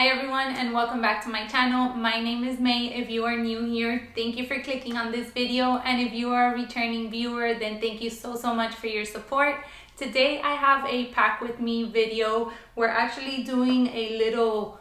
Hi everyone and welcome back to my channel. My name is May. If you are new here, thank you for clicking on this video, and if you are a returning viewer, then thank you so much for your support. Today I have a pack with me video. We're actually doing a little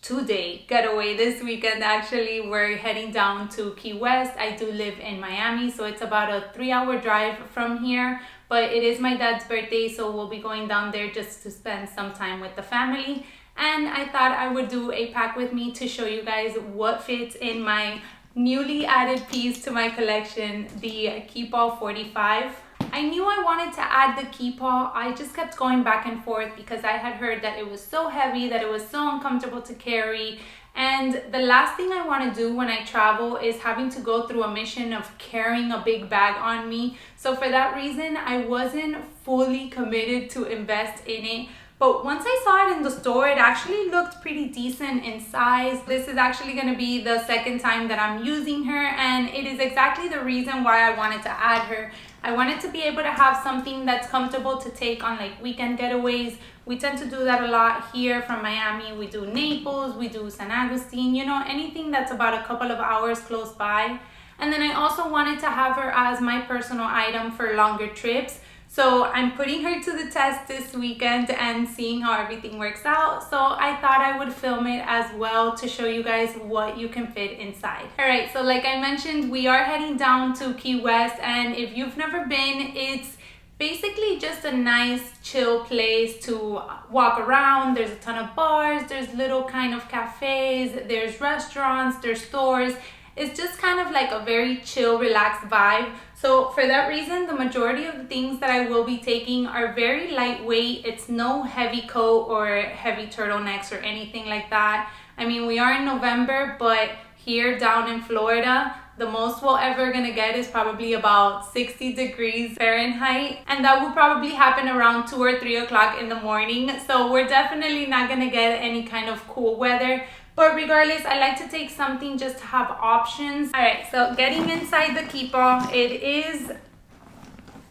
2-day getaway this weekend. Actually, we're heading down to Key West. I do live in Miami, so it's about a 3-hour drive from here, but it is my dad's birthday, so we'll be going down there just to spend some time with the family. And I thought I would do a pack with me to show you guys what fits in my newly added piece to my collection, the Keepall 45. I knew I wanted to add the Keepall. I just kept going back and forth because I had heard that it was so heavy, that it was so uncomfortable to carry. And the last thing I want to do when I travel is having to go through a mission of carrying a big bag on me. So for that reason, I wasn't fully committed to invest in it. But once I saw it in the store, it actually looked pretty decent in size. This is actually going to be the second time that I'm using her, and it is exactly the reason why I wanted to add her. I wanted to be able to have something that's comfortable to take on like weekend getaways. We tend to do that a lot here from Miami. We do Naples, we do San Agustin, you know, anything that's about a couple of hours close by. And then I also wanted to have her as my personal item for longer trips. So I'm putting her to the test this weekend and seeing how everything works out. So I thought I would film it as well to show you guys what you can fit inside. Alright, so like I mentioned, we are heading down to Key West, and if you've never been, it's basically just a nice chill place to walk around. There's a ton of bars, there's little kind of cafes, there's restaurants, there's stores. It's just kind of like a very chill, relaxed vibe. So for that reason, the majority of the things that I will be taking are very lightweight. It's no heavy coat or heavy turtlenecks or anything like that. I mean, we are in November, but here down in Florida, the most we're ever gonna get is probably about 60 degrees Fahrenheit. And that will probably happen around 2 or 3 o'clock in the morning. So we're definitely not gonna get any kind of cool weather. But regardless, I like to take something just to have options. All right, so getting inside the Keepall, it is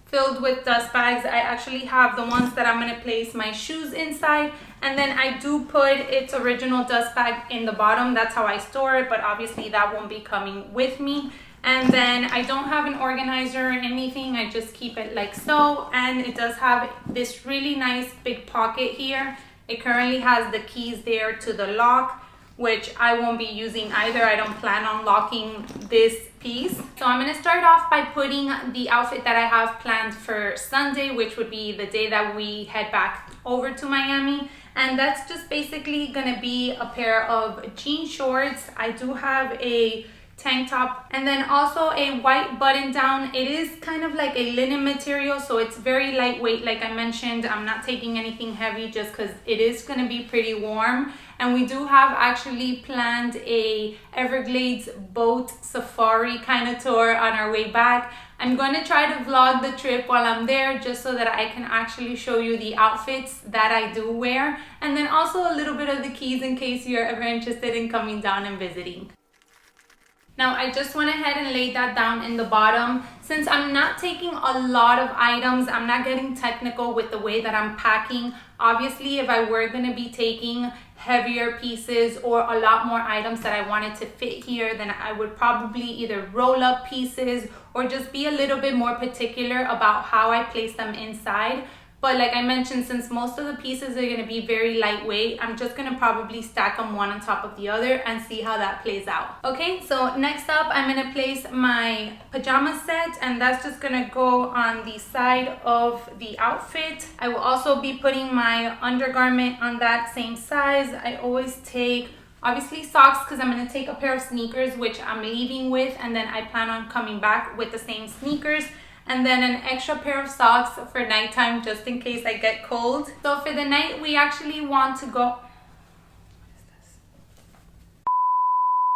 filled with dust bags. I actually have the ones that I'm gonna place my shoes inside, and then I do put its original dust bag in the bottom. That's how I store it, but obviously that won't be coming with me. And then I don't have an organizer or anything. I just keep it like so, and it does have this really nice big pocket here. It currently has the keys there to the lock, which I won't be using either. I don't plan on locking this piece. So I'm gonna start off by putting the outfit that I have planned for Sunday, which would be the day that we head back over to Miami. And that's just basically gonna be a pair of jean shorts. I do have a tank top, and then also a white button down. It is kind of like a linen material, so it's very lightweight. Like I mentioned, I'm not taking anything heavy just because it is going to be pretty warm. And we do have actually planned a Everglades boat safari kind of tour on our way back. I'm going to try to vlog the trip while I'm there just so that I can actually show you the outfits that I do wear, and then also a little bit of the keys in case you're ever interested in coming down and visiting. Now I just went ahead and laid that down in the bottom. Since I'm not taking a lot of items, I'm not getting technical with the way that I'm packing. Obviously, if I were gonna be taking heavier pieces or a lot more items that I wanted to fit here, then I would probably either roll up pieces or just be a little bit more particular about how I place them inside. But like I mentioned, since most of the pieces are going to be very lightweight, I'm just going to probably stack them one on top of the other and see how that plays out. Okay, so next up, I'm going to place my pajama set, and that's just going to go on the side of the outfit. I will also be putting my undergarment on that same size. I always take obviously socks because I'm going to take a pair of sneakers, which I'm leaving with, and then I plan on coming back with the same sneakers. And then an extra pair of socks for nighttime just in case I get cold. So for the night, we actually want to go...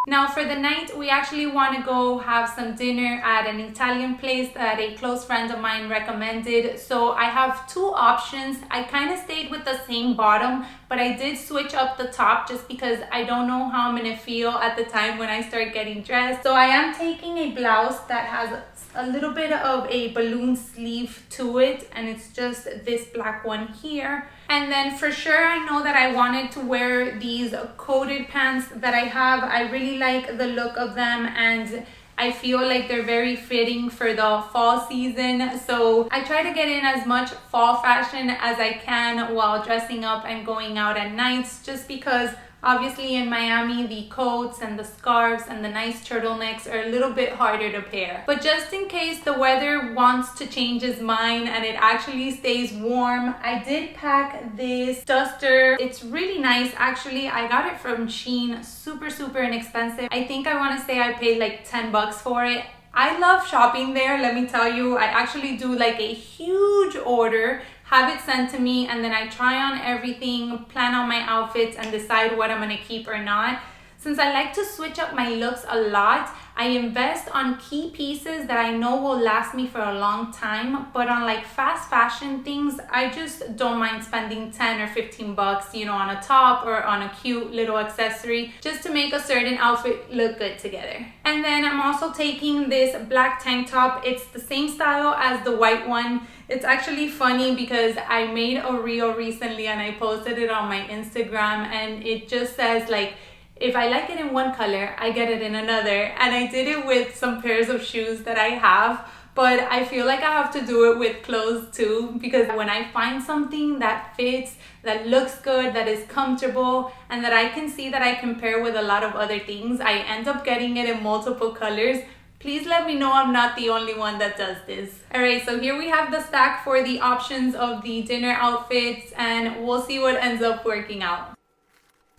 Now for the night, we actually want to go have some dinner at an Italian place that a close friend of mine recommended. So I have two options. I kind of stayed with the same bottom, but I did switch up the top just because I don't know how I'm gonna feel at the time when I start getting dressed. So I am taking a blouse that has a little bit of a balloon sleeve to it, and it's just this black one here. And then for sure, I know that I wanted to wear these coated pants that I have. I really like the look of them, and I feel like they're very fitting for the fall season. So I try to get in as much fall fashion as I can while dressing up and going out at nights, just because obviously in Miami, the coats and the scarves and the nice turtlenecks are a little bit harder to pair. But just in case the weather wants to change its mind and it actually stays warm, I did pack this duster. It's really nice actually. I got it from Shein, super inexpensive. I think I want to say I paid like 10 bucks for it. I love shopping there, let me tell you. I actually do like a huge order, have it sent to me, and then I try on everything, plan out my outfits, and decide what I'm gonna keep or not. Since I like to switch up my looks a lot, I invest on key pieces that I know will last me for a long time, but on like fast fashion things, I just don't mind spending 10 or 15 bucks, you know, on a top or on a cute little accessory just to make a certain outfit look good together. And then I'm also taking this black tank top. It's the same style as the white one. It's actually funny because I made a reel recently and I posted it on my Instagram, and it just says like, if I like it in one color, I get it in another. And I did it with some pairs of shoes that I have, but I feel like I have to do it with clothes too, because when I find something that fits, that looks good, that is comfortable, and that I can see that I can pair with a lot of other things, I end up getting it in multiple colors. Please let me know I'm not the only one that does this. All right, so here we have the stack for the options of the dinner outfits, and we'll see what ends up working out.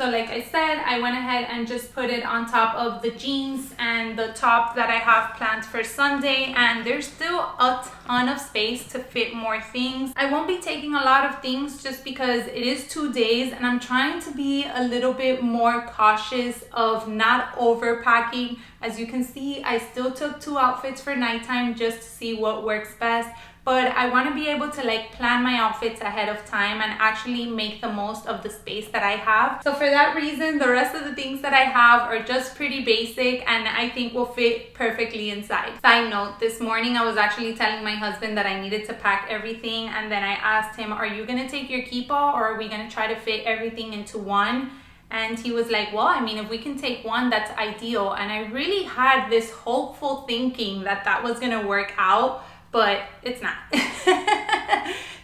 So like I said, I went ahead and just put it on top of the jeans and the top that I have planned for Sunday, and there's still a ton of space to fit more things. I won't be taking a lot of things just because it is 2 days, and I'm trying to be a little bit more cautious of not overpacking. As you can see, I still took 2 outfits for nighttime just to see what works best. But I want to be able to like plan my outfits ahead of time and actually make the most of the space that I have. So for that reason, the rest of the things that I have are just pretty basic and I think will fit perfectly inside. Side note, this morning I was actually telling my husband that I needed to pack everything, and then I asked him, are you gonna take your keepall or are we gonna try to fit everything into one? And he was like, well, I mean, if we can take one, that's ideal. And I really had this hopeful thinking that that was gonna work out, but it's not.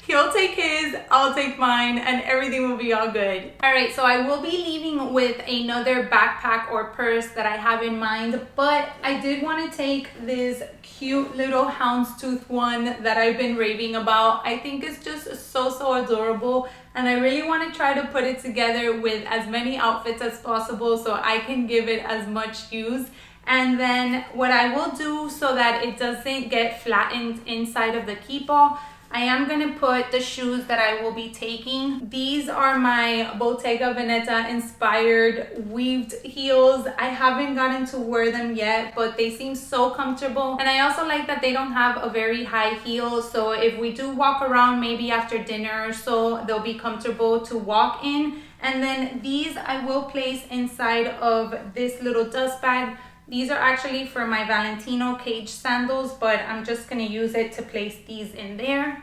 He'll take his, I'll take mine, and everything will be all good. All right, so I will be leaving with another backpack or purse that I have in mind, but I did want to take this cute little houndstooth one that I've been raving about. I think it's just so adorable, and I really want to try to put it together with as many outfits as possible so I can give it as much use. And then what I will do so that it doesn't get flattened inside of the keepall, I am going to put the shoes that I will be taking. These are my Bottega Veneta inspired weaved heels. I haven't gotten to wear them yet, but they seem so comfortable. And I also like that they don't have a very high heel, so if we do walk around maybe after dinner or so, they'll be comfortable to walk in. And then these I will place inside of this little dust bag. These are actually for my Valentino cage sandals, but I'm just gonna use it to place these in there.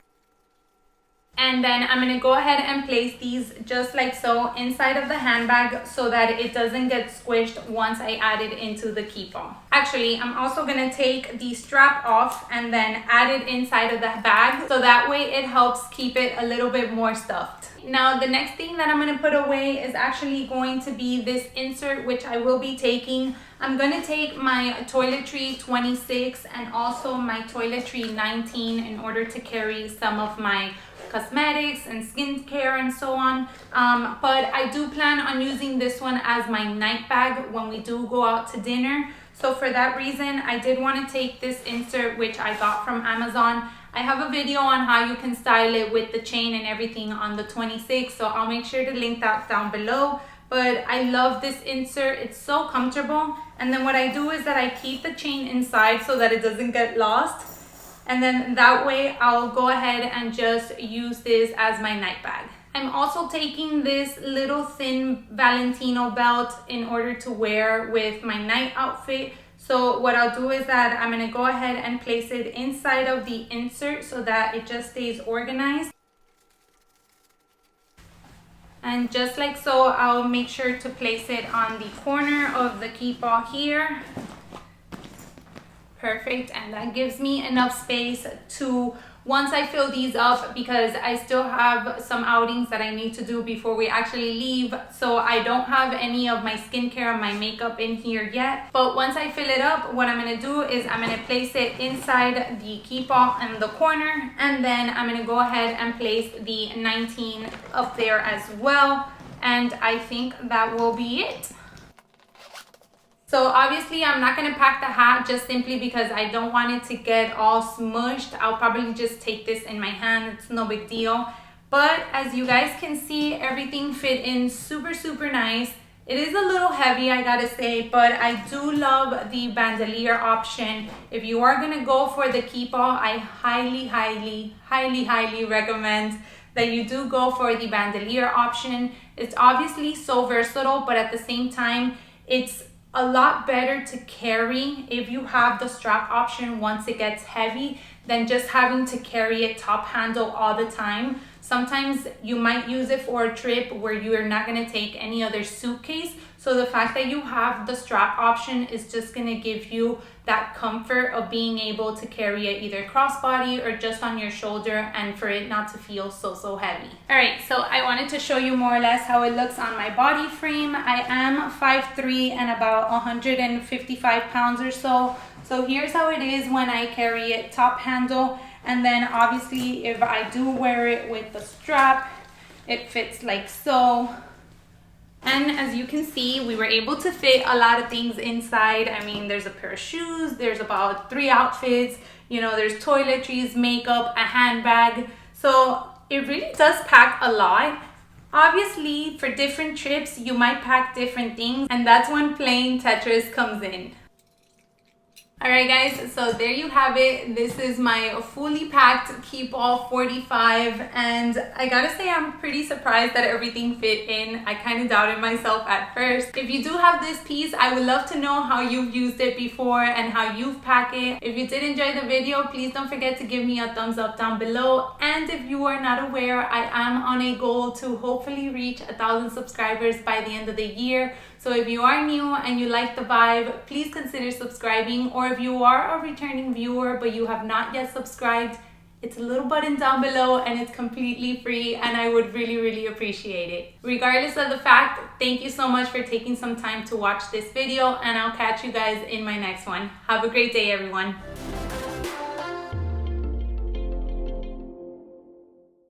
And then I'm gonna go ahead and place these just like so inside of the handbag so that it doesn't get squished once I add it into the keepall. Actually, I'm also gonna take the strap off and then add it inside of the bag so that way it helps keep it a little bit more stuffed. Now, the next thing that I'm gonna put away is actually going to be this insert, which I will be taking. I'm gonna take my toiletry 26 and also my toiletry 19 in order to carry some of my cosmetics and skincare and so on. But I do plan on using this one as my night bag when we do go out to dinner. So for that reason, I did want to take this insert, which I got from Amazon. I have a video on how you can style it with the chain and everything on the 26, so I'll make sure to link that down below. But I love this insert, it's so comfortable. And then what I do is that I keep the chain inside so that it doesn't get lost. And then that way I'll go ahead and just use this as my night bag. I'm also taking this little thin Valentino belt in order to wear with my night outfit. So what I'll do is that I'm gonna go ahead and place it inside of the insert so that it just stays organized. And just like so, I'll make sure to place it on the corner of the keepall here. Perfect, and that gives me enough space to, once I fill these up, because I still have some outings that I need to do before we actually leave, so I don't have any of my skincare and my makeup in here yet. But once I fill it up, what I'm gonna do is I'm gonna place it inside the keepall in the corner, and then I'm gonna go ahead and place the 19 up there as well, and I think that will be it. So obviously I'm not going to pack the hat just simply because I don't want it to get all smushed. I'll probably just take this in my hand. It's no big deal. But as you guys can see, everything fit in super nice. It is a little heavy, I gotta say, but I do love the bandolier option. If you are going to go for the keepall, I highly recommend that you do go for the bandolier option. It's obviously so versatile, but at the same time, it's a lot better to carry if you have the strap option once it gets heavy than just having to carry it top handle all the time. Sometimes you might use it for a trip where you are not going to take any other suitcase. So the fact that you have the strap option is just going to give you that comfort of being able to carry it either crossbody or just on your shoulder, and for it not to feel so heavy. All right, so I wanted to show you more or less how it looks on my body frame. I am 5'3" and about 155 pounds or so. So here's how it is when I carry it top handle. And then obviously if I do wear it with the strap, it fits like so. And as you can see, we were able to fit a lot of things inside. I mean, there's a pair of shoes, there's about 3 outfits, you know, there's toiletries, makeup, a handbag. So it really does pack a lot. Obviously, for different trips, you might pack different things, and that's when playing Tetris comes in. Alright guys, so there you have it. This is my fully packed Keepall 45, and I gotta say I'm pretty surprised that everything fit in. I kind of doubted myself at first. If you do have this piece, I would love to know how you've used it before and how you've packed it. If you did enjoy the video, please don't forget to give me a thumbs up down below. And if you are not aware, I am on a goal to hopefully reach 1,000 subscribers by the end of the year. So if you are new and you like the vibe, please consider subscribing. Or if you are a returning viewer but you have not yet subscribed, it's a little button down below and it's completely free, and I would really appreciate it. Regardless of the fact, thank you so much for taking some time to watch this video, and I'll catch you guys in my next one. Have a great day, everyone.